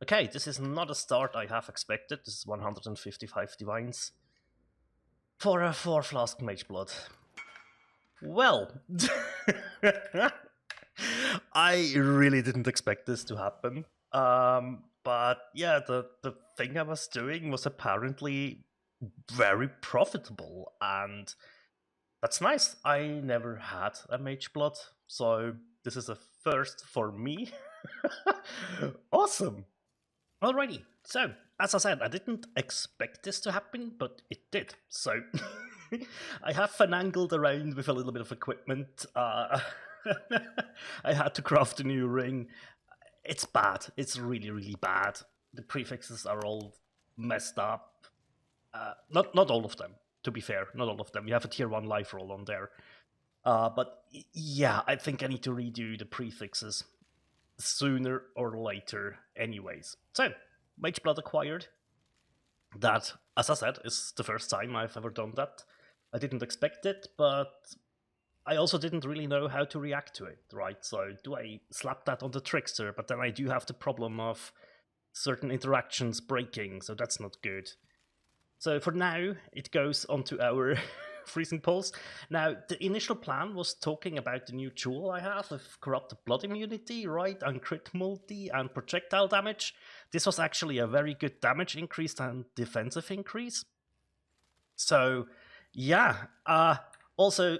Okay, this is not a start I have expected. This is 155 divines for a 4 flask Mageblood. Well, I really didn't expect this to happen. But yeah, the thing I was doing was apparently very profitable, and that's nice. I never had a Mageblood, so this is a first for me. Awesome. Alrighty, so as I said, I didn't expect this to happen, but it did. So I have finangled around with a little bit of equipment. I had to craft a new ring. It's bad. It's really, really bad. The prefixes are all messed up. Not all of them, to be fair. Not all of them. We have a tier 1 life roll on there. But yeah, I think I need to redo the prefixes sooner or later anyways. So, Mageblood acquired. That, as I said, is the first time I've ever done that. I didn't expect it, but I also didn't really know how to react to it, right? So do I slap that on the Trickster? But then I do have the problem of certain interactions breaking, so that's not good. So for now, it goes onto our Freezing Pulse. Now, the initial plan was talking about the new jewel I have with Corrupted Blood Immunity, right? And crit multi and projectile damage. This was actually a very good damage increase and defensive increase. So, yeah. Also,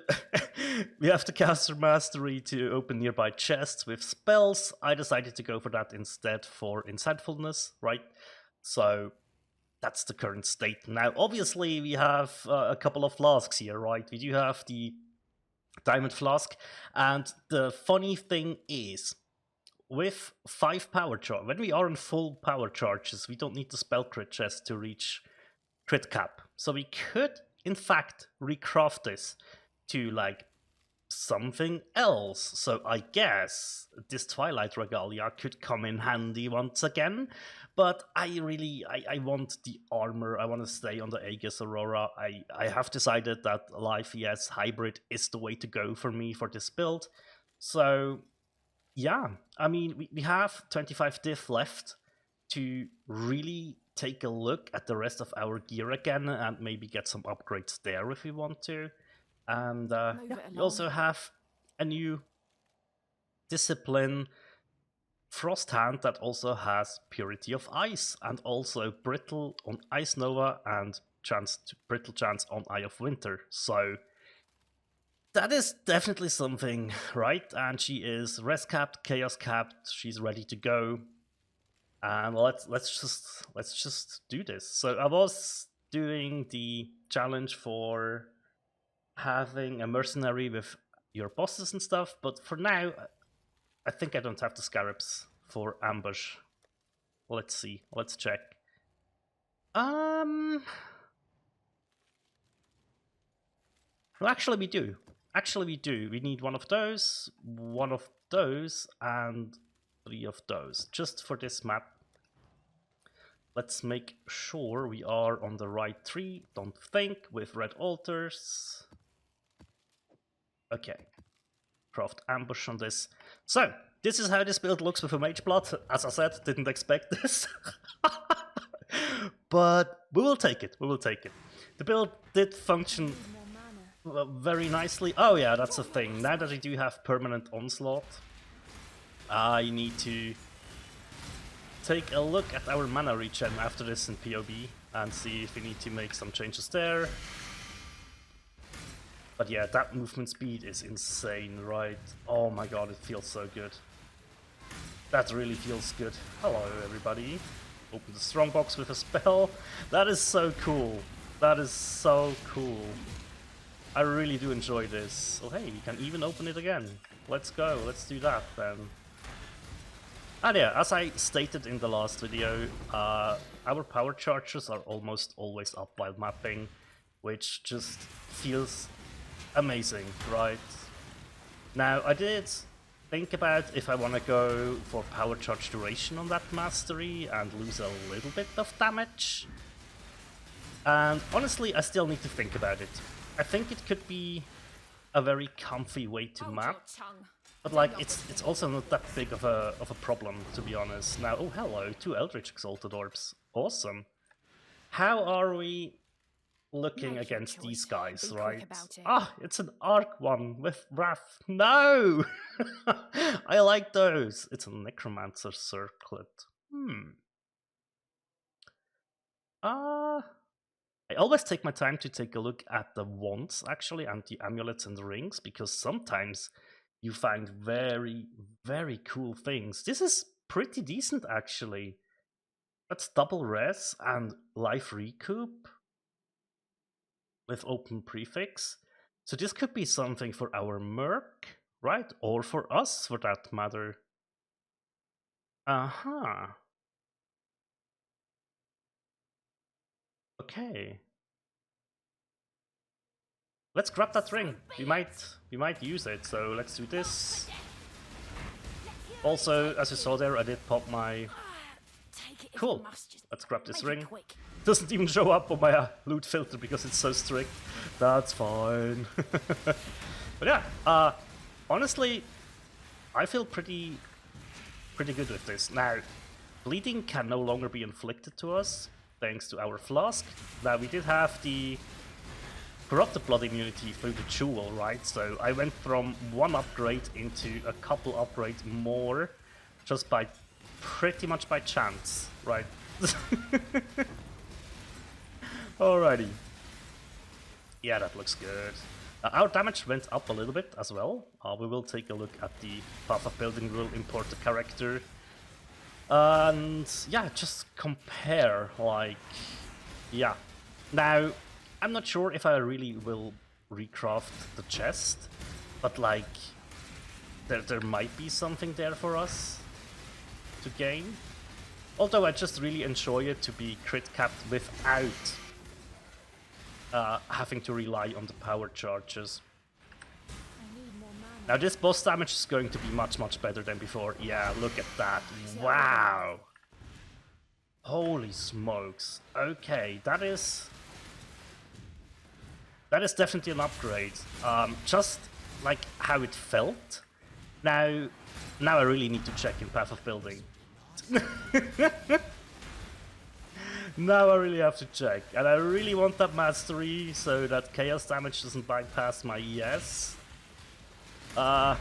we have the caster mastery to open nearby chests with spells. I decided to go for that instead for insightfulness, right? So that's the current state. Now, obviously, we have a couple of flasks here, right? We do have the diamond flask, and the funny thing is, with 5 power charge, when we are in full power charges, we don't need the spell crit chest to reach crit cap. So we could, in fact, recraft this to like something else. So I guess this Twilight Regalia could come in handy once again, but I want the armor. I want to stay on the Aegis Aurora. I have decided that Life ES Hybrid is the way to go for me for this build. So yeah, I mean, we have 25 diff left to really take a look at the rest of our gear again and maybe get some upgrades there if we want to. And we also have a new discipline, Frost Hand, that also has Purity of Ice and also Brittle on Ice Nova and Brittle chance on Eye of Winter. So that is definitely something, right? And she is res capped, chaos capped. She's ready to go. And let's just do this. So I was doing the challenge for having a mercenary with your bosses and stuff, but for now, I think I don't have the scarabs for ambush. Let's see. Let's check. Well, actually we do. Actually we do. We need one of those, and 3 of those, just for this map. Let's make sure we are on the right tree, don't think, with red altars. Okay, craft ambush on this. So, this is how this build looks with a Mageblood. As I said, didn't expect this. But we will take it, we will take it. The build did function very nicely. Oh yeah, that's a thing. Now that I do have permanent onslaught, I need to take a look at our mana regen after this in PoB and see if we need to make some changes there. But yeah, that movement speed is insane, right? Oh my god, it feels so good. That really feels good. Hello, everybody. Open the strongbox with a spell. That is so cool. That is so cool. I really do enjoy this. Oh hey, you can even open it again. Let's go, let's do that then. And yeah, as I stated in the last video, our power charges are almost always up while mapping, which just feels amazing, right? Now, I did think about if I want to go for power charge duration on that mastery and lose a little bit of damage. And honestly, I still need to think about it. I think it could be a very comfy way to map. But like, it's also not that big of a problem, to be honest. Now, oh hello, 2 Eldritch Exalted Orbs. Awesome. How are we looking against these guys, right? Ah, it's an arc one with Wrath. No! I like those. It's a Necromancer Circlet. I always take my time to take a look at the wands, actually, and the amulets and the rings, because sometimes you find very, very cool things. This is pretty decent, actually. That's double res and life recoup with open prefix. So this could be something for our merc, right? Or for us, for that matter. Uh-huh. Okay. Let's grab that ring. We might use it, so let's do this. Also, as you saw there, I did pop my... Cool. Let's grab this ring. Doesn't even show up on my loot filter because it's so strict. That's fine. But yeah, honestly, I feel pretty good with this. Now, bleeding can no longer be inflicted to us, thanks to our flask. Now, we did have the corrupted blood immunity through the jewel, right? So I went from 1 upgrade into a couple upgrades more, just by pretty much by chance, right? Alrighty. Yeah, that looks good. Our damage went up a little bit as well. We will take a look at the Path of Building rule, import the character. And yeah, just compare, like, yeah. Now, I'm not sure if I really will recraft the chest, but like, there might be something there for us to gain. Although I just really enjoy it to be crit capped without having to rely on the power charges. Now this boss damage is going to be much better than before. Yeah, look at that. Wow! Holy smokes. Okay, that is definitely an upgrade. Just like how it felt. Now I really need to check in Path of Building. Now I really have to check. And I really want that mastery so that chaos damage doesn't bypass my ES. Yeah.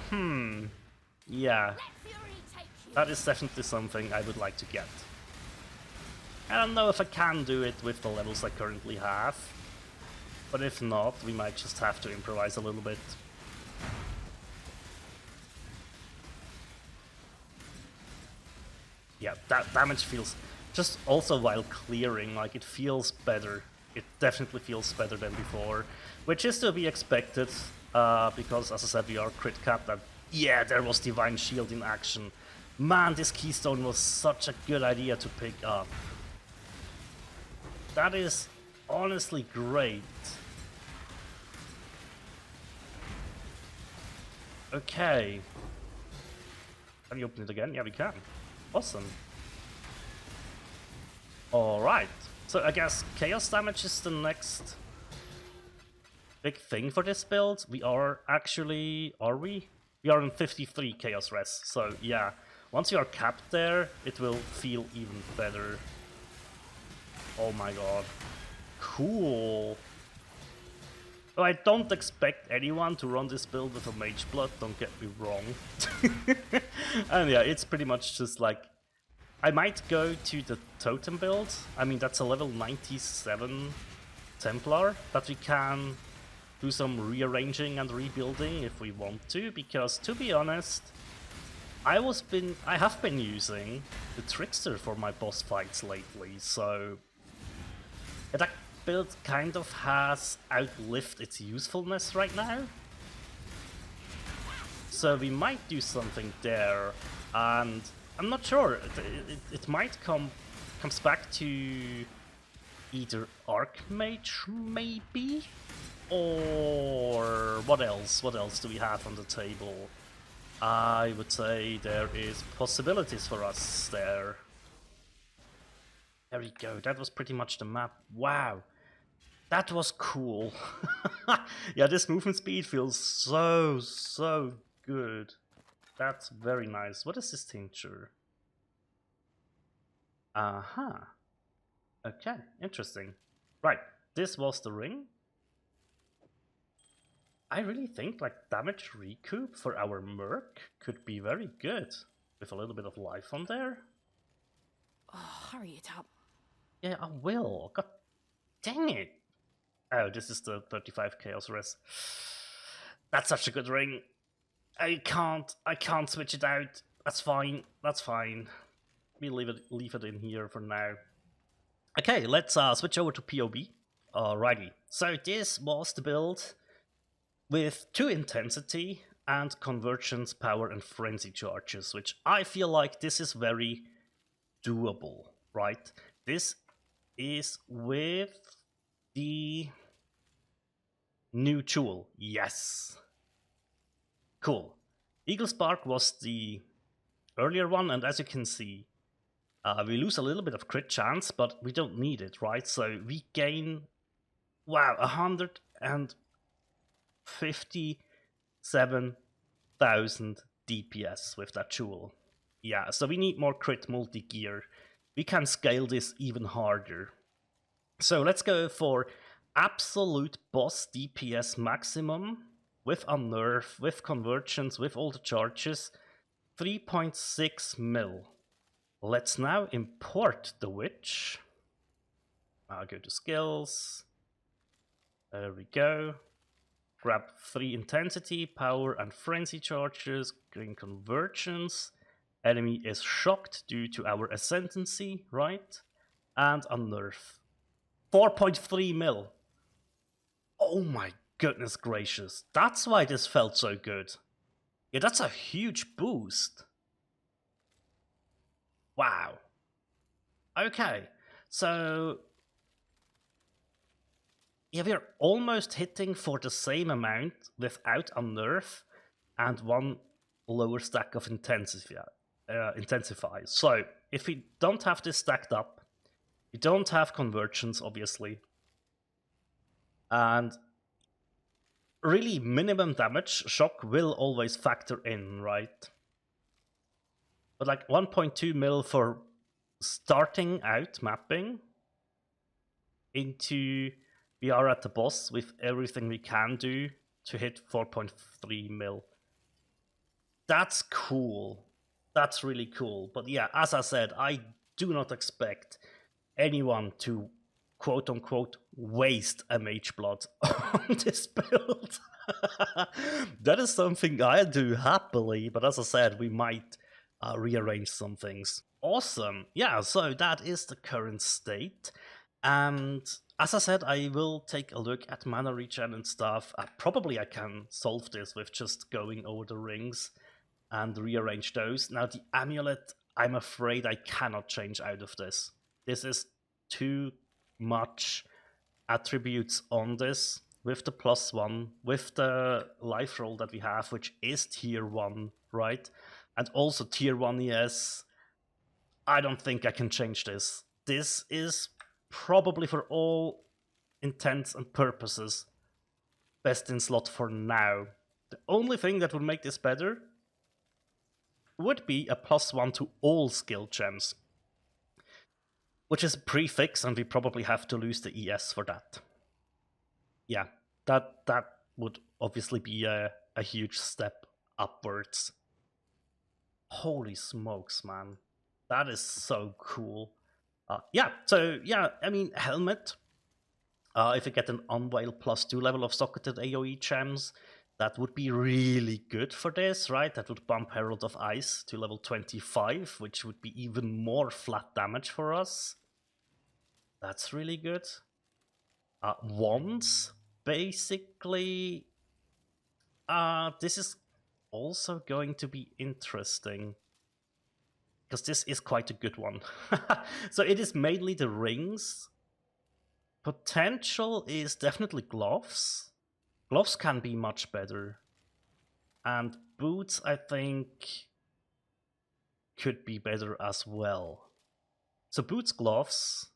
That is definitely something I would like to get. I don't know if I can do it with the levels I currently have. But if not, we might just have to improvise a little bit. Yeah, that damage feels... Just also while clearing, like, it feels better. It definitely feels better than before. Which is to be expected, because, as I said, we are crit capped. And yeah, there was Divine Shield in action. Man, this keystone was such a good idea to pick up. That is honestly great. Okay. Can we open it again? Yeah, we can. Awesome. Alright. So I guess chaos damage is the next big thing for this build. We are actually... Are we? We are on 53 chaos res. So yeah, once you are capped there, it will feel even better. Oh my god. Cool. So I don't expect anyone to run this build with a Mageblood, don't get me wrong. And yeah, it's pretty much just like... I might go to the totem build. I mean, that's a level 97 Templar that we can do some rearranging and rebuilding if we want to, because to be honest, I have been using the Trickster for my boss fights lately, so that build kind of has outlived its usefulness right now. So we might do something there, and I'm not sure. It might comes back to either Archmage maybe, or what else? What else do we have on the table? I would say there is possibilities for us there. There we go. That was pretty much the map. Wow. That was cool. Yeah, this movement speed feels so good. That's very nice. What is this tincture? Uh-huh. Okay, interesting. Right, this was the ring. I really think like damage recoup for our Merc could be very good with a little bit of life on there. Oh, hurry it up. Yeah, I will. God dang it. Oh, this is the 35 Chaos Res. That's such a good ring. I can't switch it out. That's fine. That's fine. We leave it in here for now. Okay, let's switch over to PoB. Alrighty. So this was the build with 2 intensity and convergence, power, and frenzy charges, which I feel like this is very doable, right? This is with the new tool. Yes. Cool. Eagle Spark was the earlier one, and as you can see, we lose a little bit of crit chance, but we don't need it, right? So we gain, wow, 157,000 DPS with that tool. Yeah, so we need more crit multi-gear. We can scale this even harder. So let's go for absolute boss DPS maximum with Unnerve, with Convergence, with all the charges, 3.6 mil. Let's now import the Witch. I'll go to skills. There we go. Grab 3 intensity, power, and frenzy charges, gain convergence. Enemy is shocked due to our ascendancy, right? And Unnerve. 4.3 mil. Oh my goodness gracious. That's why this felt so good. Yeah, that's a huge boost. Wow. Okay, so yeah, we're almost hitting for the same amount without Unnerve and 1 lower stack of Intensify. So if we don't have this stacked up, we don't have Convergence, obviously, and really minimum damage, shock will always factor in, right? But like 1.2 mil for starting out mapping into we are at the boss with everything we can do to hit 4.3 mil. That's cool. That's really cool. But yeah, as I said, I do not expect anyone to quote unquote waste a Mageblood on this build. That is something I do happily, but as I said, we might rearrange some things. Awesome. Yeah, so that is the current state. And as I said, I will take a look at mana regen and stuff. Probably I can solve this with just going over the rings and rearrange those. Now the amulet, I'm afraid I cannot change out of this. This is too much attributes on this with the +1, with the life roll that we have, which is tier 1, right? And also tier 1 ES. I don't think I can change this. This is probably for all intents and purposes best in slot for now. The only thing that would make this better would be a +1 to all skill gems, which is a prefix, and we probably have to lose the ES for that. Yeah, that would obviously be a huge step upwards. Holy smokes, man. That is so cool. Yeah, so yeah, I mean, Helmet, if you get an Unveil +2 level of socketed AoE gems, that would be really good for this, right? That would bump Herald of Ice to level 25, which would be even more flat damage for us. That's really good. Wands, basically, this is also going to be interesting, because this is quite a good one. So it is mainly the rings. Potential is definitely gloves. Gloves can be much better. And boots, I think, could be better as well. So boots, gloves,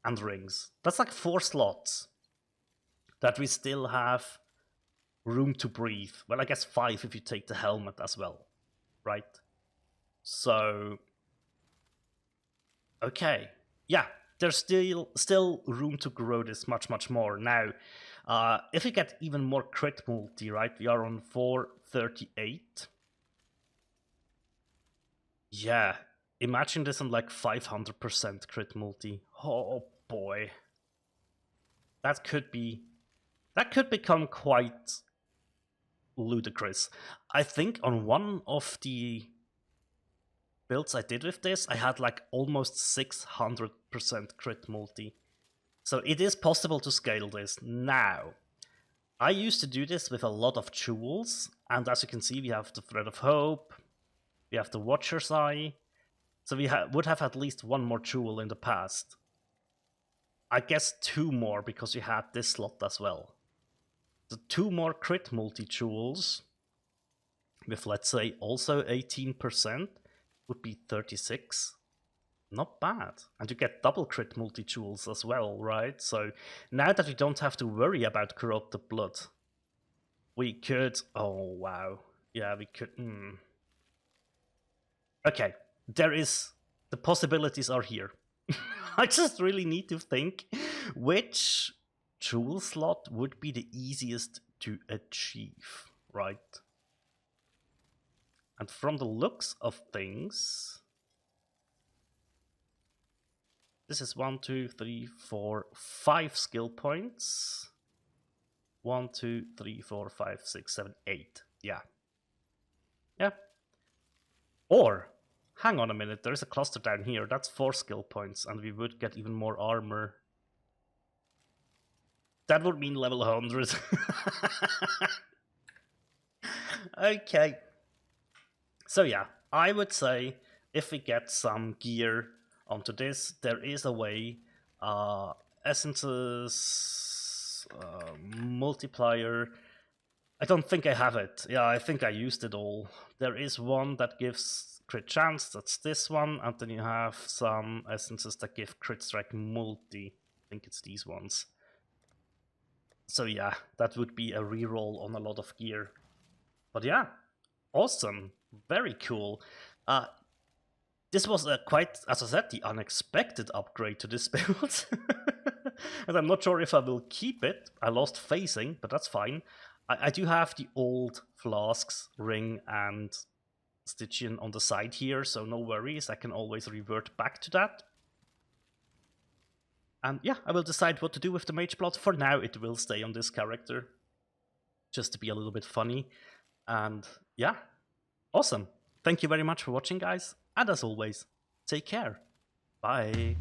and rings. That's like 4 slots that we still have room to breathe. Well, I guess 5 if you take the helmet as well, right? So, okay, yeah, there's still room to grow this much more. Now, if we get even more crit multi, right? We are on 438. Yeah, imagine this on like 500% crit multi. Oh boy, that could become quite ludicrous. I think on one of the builds I did with this, I had like almost 600% crit multi. So it is possible to scale this. Now, I used to do this with a lot of jewels, and as you can see, we have the Thread of Hope, we have the Watcher's Eye, so we would have at least one more jewel in the past. I guess 2 more, because we had this slot as well. The 2 more crit multi-jewels, with let's say also 18%, would be 36. Not bad. And you get double crit multi-jewels as well, right? So now that we don't have to worry about corrupted blood, we could... Oh, wow. Yeah, we could... Okay, there is... The possibilities are here. I just really need to think which jewel slot would be the easiest to achieve, right? And from the looks of things... This is 1, 2, 3, 4, 5 skill points. 1, 2, 3, 4, 5, 6, 7, 8. Yeah. Yeah. Or, hang on a minute, there is a cluster down here. That's 4 skill points, and we would get even more armor. That would mean level 100. Okay. So yeah, I would say if we get some gear onto this, there is a way. Essences, multiplier. I don't think I have it. Yeah, I think I used it all. There is one that gives crit chance, that's this one, and then you have some essences that give crit strike multi. I think it's these ones. So yeah, that would be a reroll on a lot of gear. But yeah, awesome. Very cool. This was quite, as I said, the unexpected upgrade to this build. And I'm not sure if I will keep it. I lost phasing, but that's fine. I do have the old flasks, ring, and Stygian on the side here, so no worries. I can always revert back to that. And yeah, I will decide what to do with the Mageblood. For now, it will stay on this character, just to be a little bit funny. And yeah, awesome. Thank you very much for watching, guys. And as always, take care. Bye.